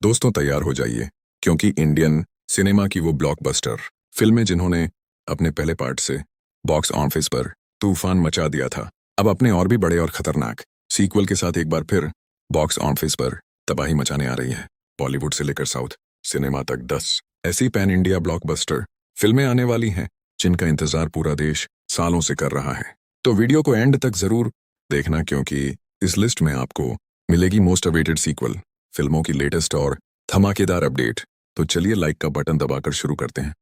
दोस्तों तैयार हो जाइए, क्योंकि इंडियन सिनेमा की वो ब्लॉकबस्टर फिल्में जिन्होंने अपने पहले पार्ट से बॉक्स ऑफिस पर तूफान मचा दिया था, अब अपने और भी बड़े और खतरनाक सीक्वल के साथ एक बार फिर बॉक्स ऑफिस पर तबाही मचाने आ रही है। बॉलीवुड से लेकर साउथ सिनेमा तक 10 ऐसी पैन इंडिया ब्लॉकबस्टर फिल्में आने वाली हैं जिनका इंतजार पूरा देश सालों से कर रहा है। तो वीडियो को एंड तक जरूर देखना, क्योंकि इस लिस्ट में आपको मिलेगी मोस्ट अवेटेड सीक्वल फिल्मों की लेटेस्ट और धमाकेदार अपडेट। तो चलिए लाइक का बटन दबाकर शुरू करते हैं।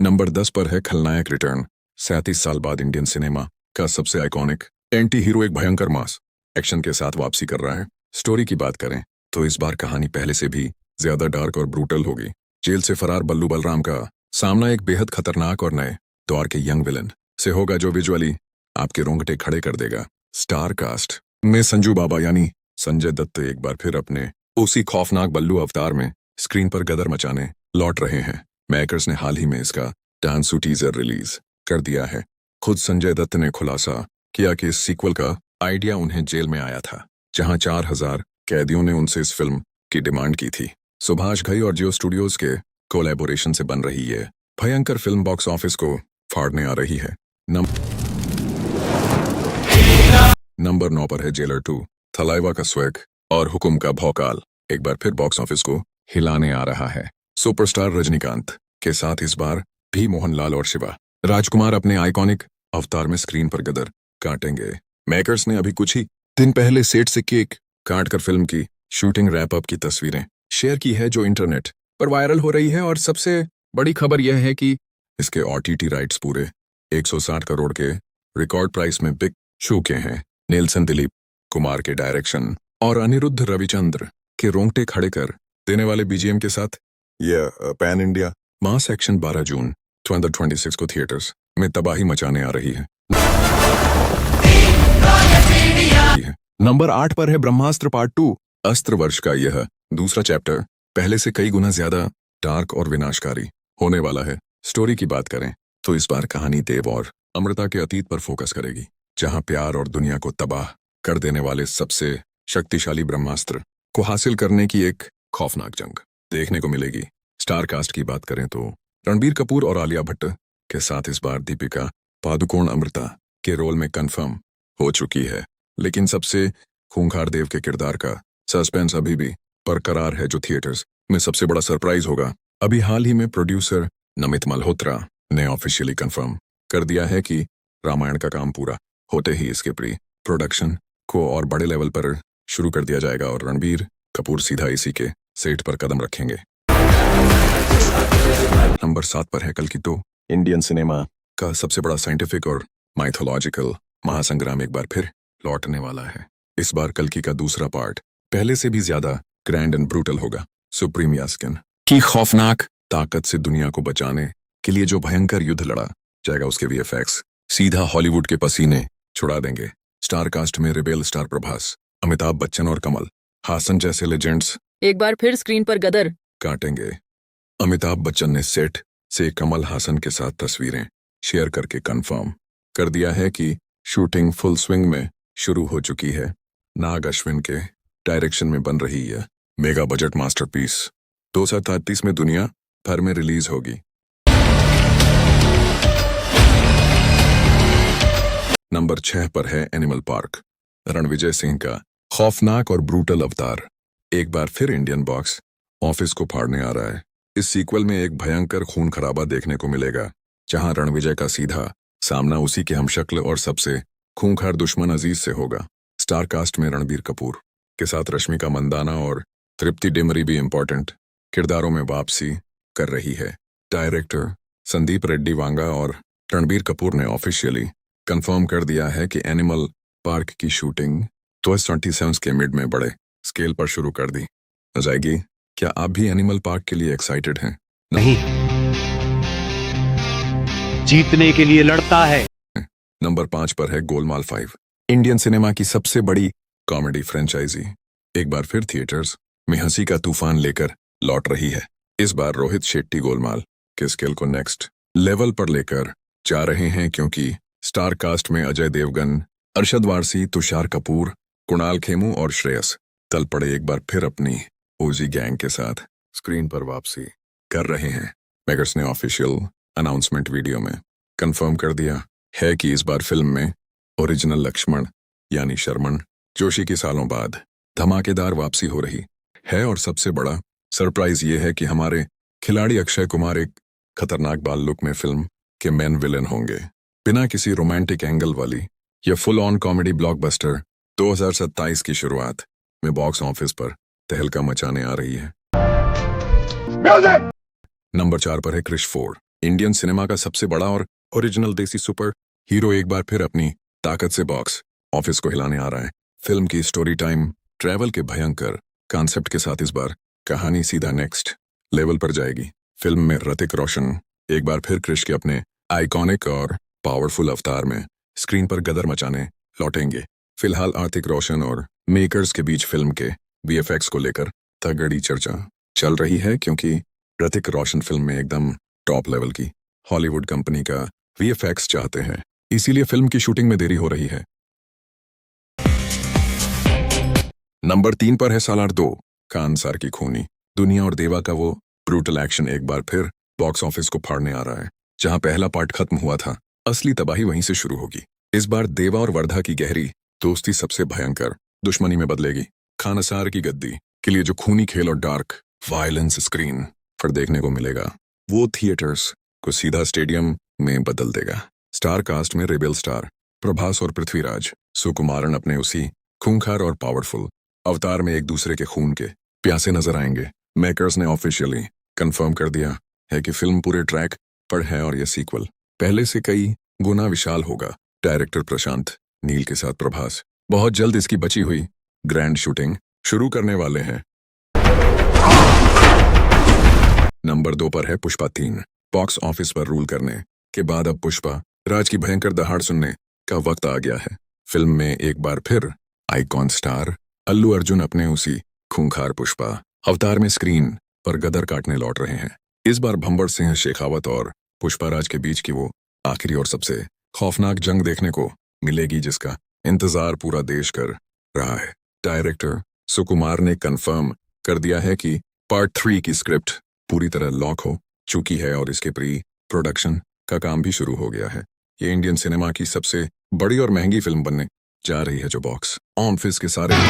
नंबर 10 पर है खलनायक रिटर्न। 37 साल बाद इंडियन सिनेमा का सबसे आइकॉनिक एंटी हीरो एक भयंकर मास एक्शन के साथ वापसी कर रहा है। स्टोरी की बात करें तो इस बार कहानी पहले से भी ज्यादा डार्क और ब्रूटल होगी। जेल से फरार बल्लू बलराम का सामना एक बेहद खतरनाक और नए दौर के यंग विलन से होगा, जो विजुअली आपके रोंगटे खड़े कर देगा। स्टार कास्ट में संजू बाबा यानी संजय दत्त एक बार फिर अपने उसी खौफनाक बल्लू अवतार में स्क्रीन पर गदर मचाने लौट रहे हैं। मेकर्स ने हाल ही में इसका डांसू टीजर रिलीज कर दिया है। खुद संजय दत्त ने खुलासा किया कि इस सीक्वल का आइडिया उन्हें जेल में आया था, जहां 4000 कैदियों ने उनसे इस फिल्म की डिमांड की थी। सुभाष घई और जियो स्टूडियोज के कोलैबोरेशन से बन रही ये भयंकर फिल्म बॉक्स ऑफिस को फाड़ने आ रही है। नंबर 9 पर है जेलर 2। थलाइवा का स्वैग और हुकुम का भौकाल एक बार फिर बॉक्स ऑफिस को हिलाने आ रहा है। सुपरस्टार रजनीकांत के साथ इस बार भी मोहनलाल और शिवा राजकुमार अपने आइकॉनिक अवतार में स्क्रीन पर गदर काटेंगे। मेकर्स ने अभी कुछ ही दिन पहले सेट से केक काटकर फिल्म की शूटिंग रैप अप की तस्वीरें शेयर की है, जो इंटरनेट पर वायरल हो रही है। और सबसे बड़ी खबर यह है कि इसके OTT राइट्स पूरे 160 करोड़ के रिकॉर्ड प्राइस में बिक चुके हैं। नेल्सन दिलीप कुमार के डायरेक्शन और अनिरुद्ध रविचंद्र के रोंगटे खड़े कर देने वाले BGM के साथ यह पैन इंडिया मास एक्शन 12 जून 2026 को थिएटर्स में तबाही मचाने आ रही है। नंबर 8 पर है ब्रह्मास्त्र पार्ट 2। अस्त्र वर्ष का यह दूसरा चैप्टर पहले से कई गुना ज्यादा डार्क और विनाशकारी होने वाला है। स्टोरी की बात करें तो इस बार कहानी देव और अमृता के अतीत पर फोकस करेगी, जहां प्यार और दुनिया को तबाह कर देने वाले सबसे शक्तिशाली ब्रह्मास्त्र को हासिल करने की एक खौफनाक जंग देखने को मिलेगी। स्टार कास्ट की बात करें तो रणबीर कपूर और आलिया भट्ट के साथ इस बार दीपिका पादुकोण अमृता के रोल में कंफर्म हो चुकी है, लेकिन सबसे खूंखार देव के किरदार का सस्पेंस अभी भी बरकरार है, जो थिएटर्स में सबसे बड़ा सरप्राइज होगा। अभी हाल ही में प्रोड्यूसर नमित मल्होत्रा ने ऑफिशियली कंफर्म कर दिया है कि रामायण का काम पूरा होते ही इसके प्री प्रोडक्शन को और बड़े लेवल पर शुरू कर दिया जाएगा और रणबीर कपूर सीधा इसी के सेट पर कदम रखेंगे। नंबर 7 पर है कल्कि 2। इंडियन सिनेमा का सबसे बड़ा साइंटिफिक और माइथोलॉजिकल महासंग्राम एक बार फिर लौटने वाला है। इस बार कल्कि का दूसरा पार्ट पहले से भी ज्यादा ग्रैंड एंड ब्रूटल होगा। सुप्रीम यास्किन की खौफनाक ताकत से दुनिया को बचाने के लिए जो भयंकर युद्ध लड़ा जाएगा, उसके VFX सीधा हॉलीवुड के पसीने छुड़ा देंगे। स्टार कास्ट में रेबेल स्टार प्रभास, अमिताभ बच्चन और कमल हासन जैसे लेजेंड्स एक बार फिर स्क्रीन पर गदर काटेंगे। अमिताभ बच्चन ने सेट से कमल हासन के साथ तस्वीरें शेयर करके कंफर्म कर दिया है कि शूटिंग फुल स्विंग में शुरू हो चुकी है। नाग अश्विन के डायरेक्शन में बन रही है मेगा बजट मास्टरपीस 2033 में दुनिया भर में रिलीज होगी। नंबर 6 पर है एनिमल पार्क। रणविजय सिंह का खौफनाक और ब्रूटल अवतार एक बार फिर इंडियन बॉक्स ऑफिस को फाड़ने आ रहा है। इस सीक्वल में एक भयंकर खून खराबा देखने को मिलेगा, जहां रणविजय का सीधा सामना उसी के हमशक्ल और सबसे खूंखार दुश्मन अजीज से होगा। स्टार कास्ट में रणबीर कपूर के साथ रश्मिका मंदाना और तृप्ति डिमरी भी इंपॉर्टेंट किरदारों में वापसी कर रही है। डायरेक्टर संदीप रेड्डी वांगा और रणबीर कपूर ने ऑफिशियली कंफर्म कर दिया है कि एनिमल पार्क की शूटिंग 2027 के मिड में बड़े स्केल पर शुरू कर दी जाएगी। क्या आप भी एनिमल पार्क के लिए एक्साइटेड हैं? नहीं, जीतने के लिए लड़ता है। नंबर 5 पर है गोलमाल 5। इंडियन सिनेमा की सबसे बड़ी कॉमेडी फ्रेंचाइजी एक बार फिर थिएटर्स में हंसी का तूफान लेकर लौट रही है। इस बार रोहित शेट्टी गोलमाल के स्केल को नेक्स्ट लेवल पर लेकर जा रहे हैं, क्योंकि स्टार कास्ट में अजय देवगन, अरशद वारसी, तुषार कपूर, कुणाल खेमू और श्रेयस तलपड़े एक बार फिर अपनी ओजी गैंग के साथ स्क्रीन पर वापसी कर रहे हैं। मेकर्स ने ऑफिशियल अनाउंसमेंट वीडियो में कंफर्म कर दिया है कि इस बार फिल्म में ओरिजिनल लक्ष्मण यानी शर्मन जोशी की सालों बाद धमाकेदार वापसी हो रही है। और सबसे बड़ा सरप्राइज ये है कि हमारे खिलाड़ी अक्षय कुमार एक खतरनाक बाल लुक में फिल्म के मेन विलेन होंगे। बिना किसी रोमांटिक एंगल वाली यह फुल ऑन कॉमेडी ब्लॉकबस्टर 2027 की शुरुआत में बॉक्स ऑफिस पर तहलका मचाने आ रही है। नंबर 4 पर है क्रिश 4। इंडियन सिनेमा का सबसे बड़ा और ओरिजिनल देसी सुपर हीरो एक बार फिर अपनी ताकत से बॉक्स ऑफिस को हिलाने आ रहा है। फिल्म की स्टोरी टाइम ट्रैवल के भयंकर कॉन्सेप्ट के साथ इस बार कहानी सीधा नेक्स्ट लेवल पर जाएगी। फिल्म में ऋतिक रोशन एक बार फिर क्रिश के अपने आइकॉनिक और पावरफुल अवतार में स्क्रीन पर गदर मचाने लौटेंगे। फिलहाल ऋतिक रोशन और मेकर्स के बीच फिल्म के वीएफएक्स को लेकर तगड़ी चर्चा चल रही है, क्योंकि ऋतिक रोशन फिल्म में एकदम टॉप लेवल की हॉलीवुड कंपनी का वीएफएक्स चाहते हैं, इसीलिए फिल्म की शूटिंग में देरी हो रही है। नंबर 3 पर है सालार 2। खान सर की खूनी दुनिया और देवा का वो ब्रूटल एक्शन एक बार फिर बॉक्स ऑफिस को फाड़ने आ रहा है। जहां पहला पार्ट खत्म हुआ था, असली तबाही वहीं से शुरू होगी। इस बार देवा और वर्धा की गहरी दोस्ती सबसे भयंकर दुश्मनी में बदलेगी। खान सर की गद्दी के लिए जो खूनी खेल और डार्क वायलेंस स्क्रीन पर देखने को मिलेगा, वो थिएटर्स को सीधा स्टेडियम में बदल देगा। स्टार कास्ट में रेबेल स्टार प्रभास और पृथ्वीराज सुकुमारन अपने उसी खूंखार और पावरफुल अवतार में एक दूसरे के खून के प्यासे नजर आएंगे। मेकर्स ने ऑफिशियली कंफर्म कर दिया है कि फिल्म पूरे ट्रैक पर है और यह सीक्वल पहले से कई गुना विशाल होगा। डायरेक्टर प्रशांत नील के साथ प्रभास बहुत जल्द इसकी बची हुई ग्रैंड शूटिंग शुरू करने वाले हैं। नंबर 2 पर है पुष्पा 3। बॉक्स ऑफिस पर रूल करने के बाद अब पुष्पा राज की भयंकर दहाड़ सुनने का वक्त आ गया है। फिल्म में एक बार फिर आइकॉन स्टार अल्लू अर्जुन अपने उसी खूंखार पुष्पा अवतार में स्क्रीन पर गदर काटने लौट रहे हैं। इस बार भंबर सिंह शेखावत और पुष्पाराज के बीच की वो आखिरी और सबसे खौफनाक जंग देखने को मिलेगी, जिसका इंतजार पूरा देश कर रहा है। डायरेक्टर सुकुमार ने कंफर्म कर दिया है कि पार्ट 3 की स्क्रिप्ट पूरी तरह लॉक हो चुकी है और इसके प्री प्रोडक्शन का काम भी शुरू हो गया है। ये इंडियन सिनेमा की सबसे बड़ी और महंगी फिल्म बनने जा रही है, जो बॉक्स ऑफिस के सारे को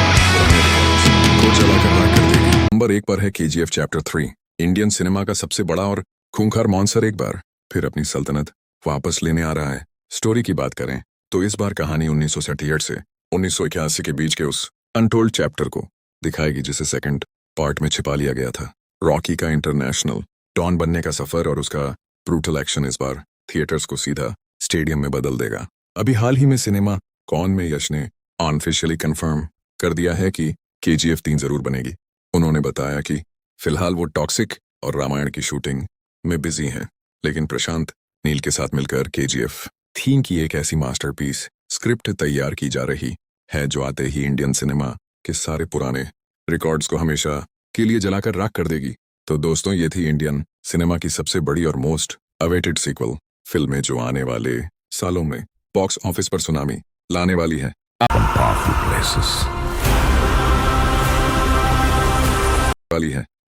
चला कर देगी। नंबर 1 पर है केजीएफ चैप्टर 3। इंडियन सिनेमा का सबसे बड़ा और खूंखार मॉन्स्टर एक बार फिर अपनी सल्तनत वापस लेने आ रहा है। स्टोरी की बात करें तो इस बार कहानी 1968 से 1981 के बीच के उस अनटोल्ड चैप्टर को दिखाएगी, जिसे सेकंड पार्ट में छिपा लिया गया था। रॉकी का इंटरनेशनल डॉन बनने का सफर और उसका ब्रूटल एक्शन इस बार थिएटर्स को सीधा स्टेडियम में बदल देगा। अभी हाल ही में सिनेमा कॉन में यश ने ऑफिशियली कंफर्म कर दिया है कि केजीएफ 3 जरूर बनेगी। उन्होंने बताया कि फिलहाल वो टॉक्सिक और रामायण की शूटिंग में बिजी हैं, लेकिन प्रशांत नील के साथ मिलकर केजीएफ 3 की एक ऐसी मास्टरपीस स्क्रिप्ट तैयार की जा रही है जो आते ही इंडियन सिनेमा के सारे पुराने रिकॉर्ड्स को हमेशा के लिए जलाकर राख कर देगी। तो दोस्तों, ये थी इंडियन सिनेमा की सबसे बड़ी और मोस्ट अवेटेड सीक्वल फिल्में जो आने वाले सालों में बॉक्स ऑफिस पर सुनामी लाने वाली है।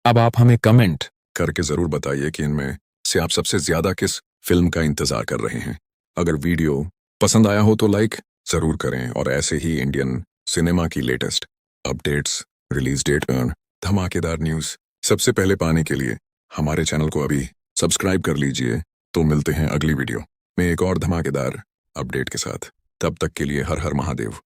अब आप हमें कमेंट करके जरूर बताइए कि इनमें से आप सबसे ज्यादा किस फिल्म का इंतजार कर रहे हैं। अगर वीडियो पसंद आया हो तो लाइक जरूर करें और ऐसे ही इंडियन सिनेमा की लेटेस्ट अपडेट्स, रिलीज डेट और धमाकेदार न्यूज सबसे पहले पाने के लिए हमारे चैनल को अभी सब्सक्राइब कर लीजिए। तो मिलते हैं अगली वीडियो में एक और धमाकेदार अपडेट के साथ। तब तक के लिए हर हर महादेव।